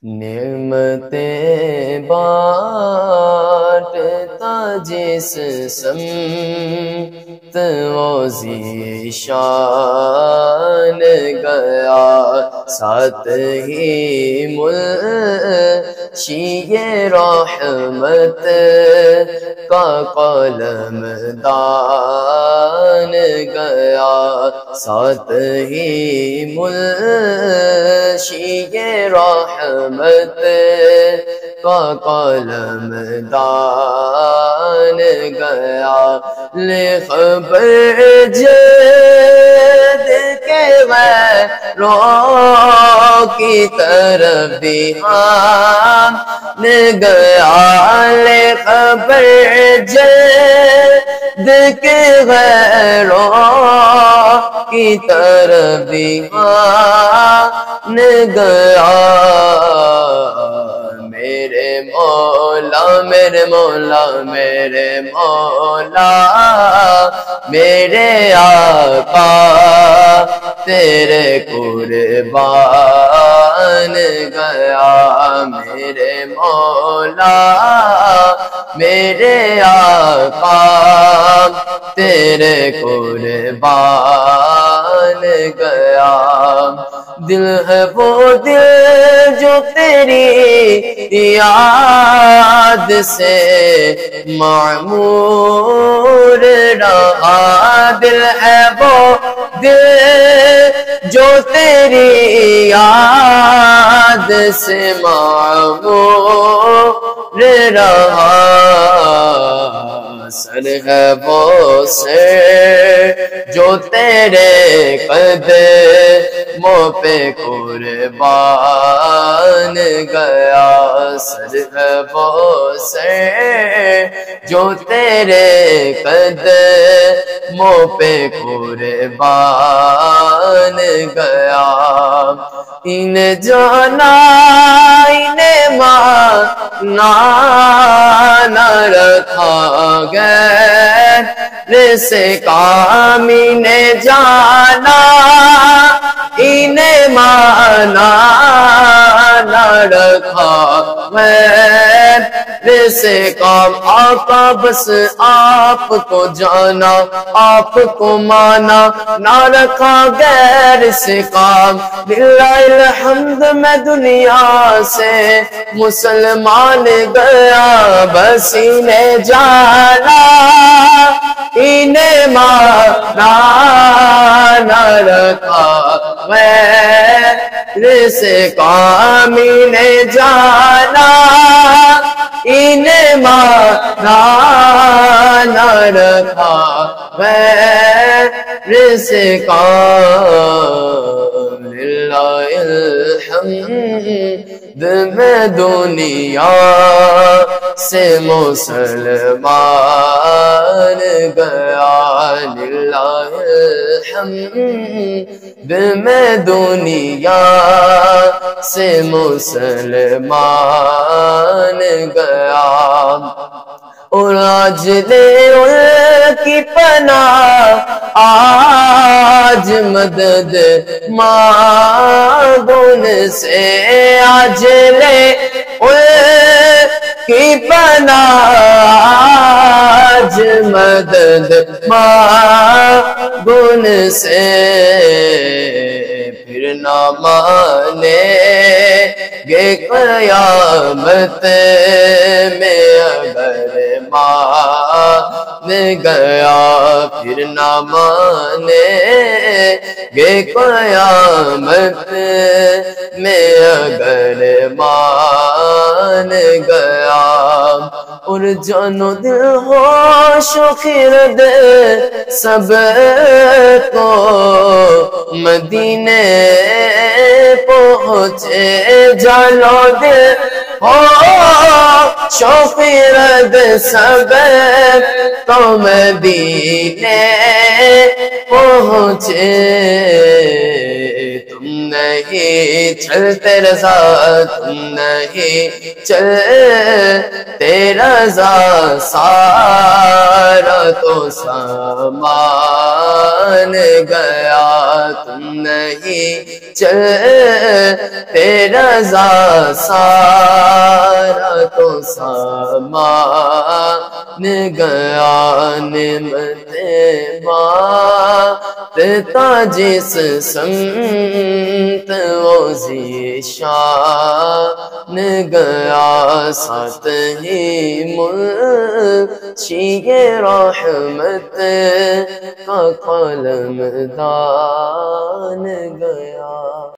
نعمتیں بانٹتا جس سمت وہ ذیشان گیا، ساتھ ہی منشی رحمت کا قلم دان گیا، ساتھ ہی منشی رحمت کا قلم دان گیا، لکھ جد کے غیروں کی طرف دھیان گیا، لکھ جد کے غیروں کی طرف دھیان گیا، میرے مولا میرے مولا میرے مولا میرے آقا تیرے قربان گیا، میرے مولا میرے آقا تیرے قربان گیا، دل ہے وہ دل جو تیری یاد سے معمور رہا، دل ہے وہ دل جو تیری یاد سے معمور رہا، سر ہے وہ سر جو تیرے قدموں پہ قربان گیا، سر ہے وہ سر جو تیرے قدموں پہ قربان گیا، انہیں جانا انہیں مانا نہ رکھا غیر سے کام، انہیں جانا انہیں مانا نہ رکھا غیر سے کام، آقا بس آپ کو جانا آپ کو مانا نہ رکھا غیر سے کام، للہ الحمد میں دنیا سے مسلمان گیا، بس انہیں جانا انہیں مانا نہ رکھا غیر سے کام، انہیں جانا انہیں مانا نہ رکھا غیر سے کام، للہ الحمد میں دنیا سے مسلمان گیا، للہ الحمد میں دنیا سے مسلمان گیا، اور آج لے ان کی پناہ آج مدد مانگو ان سے، آج لے ان کی پناہ آج مدد مانگو ان سے، پھر نہ مانے گے قیامت میں اگر مان گیا، پھر نہ مانے گے قیامت میں اگر مان گیا، اور جان و دل ہوش و خرد سب کو مدینے پہنچے، جان و دل ہوش و خرد سب کو مدینے پہنچے، تم نے نہیں چلتے رضا تم نہیں چلتے رضا سارا تو سامان گیا تم نہیں چلتے رضا سارا تو سامان گیا نعمتیں بانٹتا جس سمت وہ ذیشان گیا ساتھ ہی منشی رحمت کا قلم دان گیا